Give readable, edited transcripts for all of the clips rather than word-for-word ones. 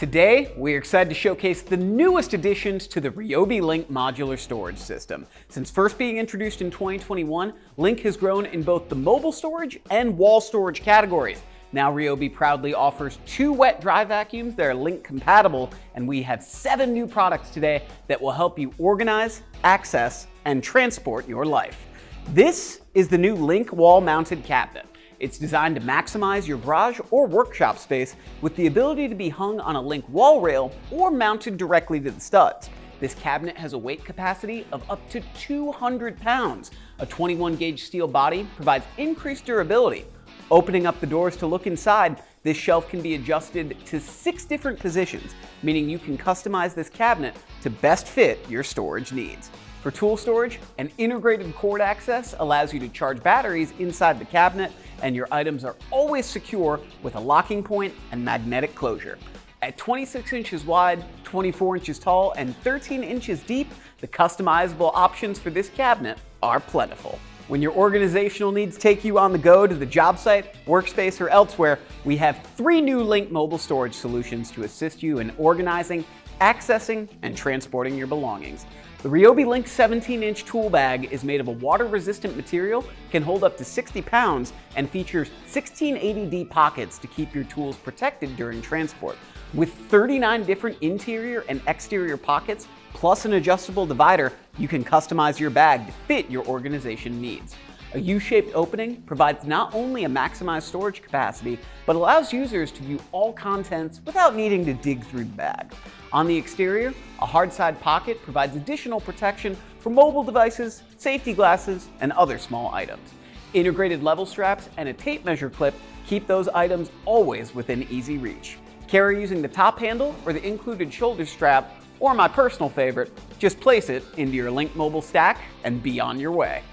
Today, we're excited to showcase the newest additions to the RYOBI Link modular storage system. Since first being introduced in 2021, Link has grown in both the mobile storage and wall storage categories. Now RYOBI proudly offers 2 wet dry vacuums that are Link compatible, and we have 7 new products today that will help you organize, access, and transport your life. This is the new Link wall-mounted cabinet. It's designed to maximize your garage or workshop space with the ability to be hung on a Link wall rail or mounted directly to the studs. This cabinet has a weight capacity of up to 200 pounds. A 21-gauge steel body provides increased durability. Opening up the doors to look inside, this shelf can be adjusted to 6 different positions, meaning you can customize this cabinet to best fit your storage needs. For tool storage, an integrated cord access allows you to charge batteries inside the cabinet, and your items are always secure with a locking point and magnetic closure. At 26 inches wide, 24 inches tall, and 13 inches deep, the customizable options for this cabinet are plentiful. When your organizational needs take you on the go to the job site, workspace, or elsewhere, we have 3 new Link mobile storage solutions to assist you in organizing, accessing, and transporting your belongings. The RYOBI Link 17-inch tool bag is made of a water-resistant material, can hold up to 60 pounds, and features 1680D pockets to keep your tools protected during transport. With 39 different interior and exterior pockets, plus an adjustable divider, you can customize your bag to fit your organization needs. A U-shaped opening provides not only a maximized storage capacity, but allows users to view all contents without needing to dig through the bag. On the exterior, a hard side pocket provides additional protection for mobile devices, safety glasses, and other small items. Integrated level straps and a tape measure clip keep those items always within easy reach. Carry using the top handle or the included shoulder strap, or my personal favorite, just place it into your Link mobile stack and be on your way.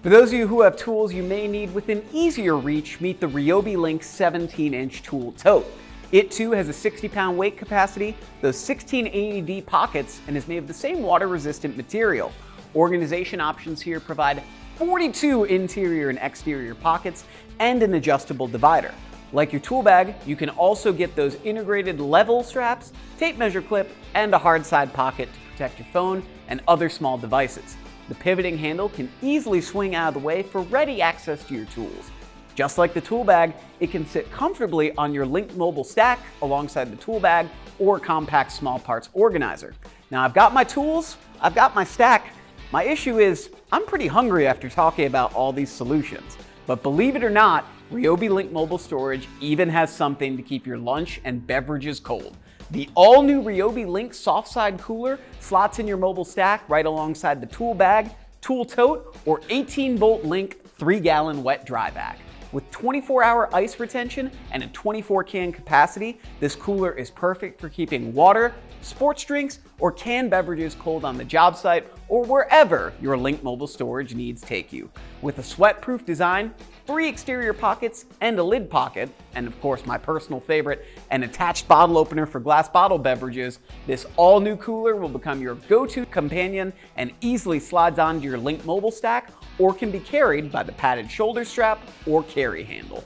For those of you who have tools you may need within easier reach, meet the RYOBI Link 17-inch tool tote. It too has a 60-pound weight capacity, those 1680D pockets, and is made of the same water-resistant material. Organization options here provide 42 interior and exterior pockets and an adjustable divider. Like your tool bag, you can also get those integrated level straps, tape measure clip, and a hard side pocket to protect your phone and other small devices. The pivoting handle can easily swing out of the way for ready access to your tools. Just like the tool bag, it can sit comfortably on your Link mobile stack alongside the tool bag or compact small parts organizer. Now I've got my tools, I've got my stack. My issue is I'm pretty hungry after talking about all these solutions. But believe it or not, RYOBI Link mobile storage even has something to keep your lunch and beverages cold. The all-new RYOBI Link SoftSide cooler slots in your mobile stack right alongside the tool bag, tool tote, or 18-volt Link 3-gallon wet dry bag. With 24-hour ice retention and a 24-can capacity, this cooler is perfect for keeping water, sports drinks, or canned beverages cold on the job site or wherever your Link mobile storage needs take you. With a sweat-proof design, 3 exterior pockets and a lid pocket, and of course my personal favorite, an attached bottle opener for glass bottle beverages, this all-new cooler will become your go-to companion and easily slides onto your Link mobile stack or can be carried by the padded shoulder strap or carry handle.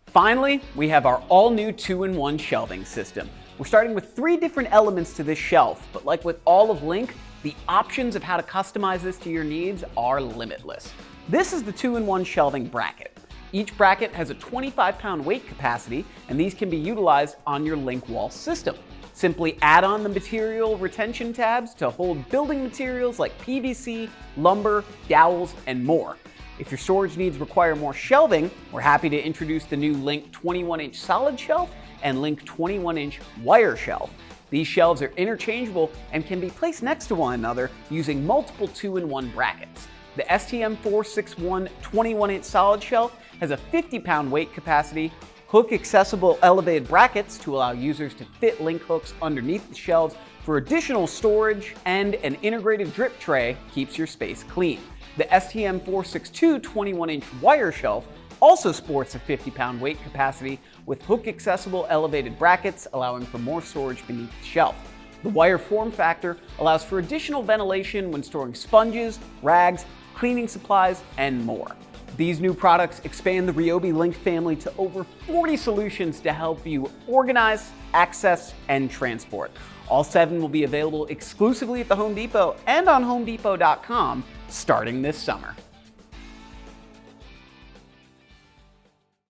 Finally, we have our all-new 2-in-1 shelving system. We're starting with 3 different elements to this shelf, but like with all of Link, the options of how to customize this to your needs are limitless. This is the 2-in-1 shelving bracket. Each bracket has a 25-pound weight capacity, and these can be utilized on your Link wall system. Simply add on the material retention tabs to hold building materials like PVC, lumber, dowels, and more. If your storage needs require more shelving, we're happy to introduce the new Link 21-inch solid shelf and Link 21-inch wire shelf. These shelves are interchangeable and can be placed next to one another using multiple 2-in-1 brackets. The STM461 21-inch solid shelf has a 50-pound weight capacity, hook-accessible elevated brackets to allow users to fit Link hooks underneath the shelves for additional storage, and an integrated drip tray keeps your space clean. The STM462 21-inch wire shelf also sports a 50-pound weight capacity with hook-accessible elevated brackets, allowing for more storage beneath the shelf. The wire form factor allows for additional ventilation when storing sponges, rags, cleaning supplies, and more. These new products expand the RYOBI Link family to over 40 solutions to help you organize, access, and transport. All 7 will be available exclusively at the Home Depot and on HomeDepot.com starting this summer.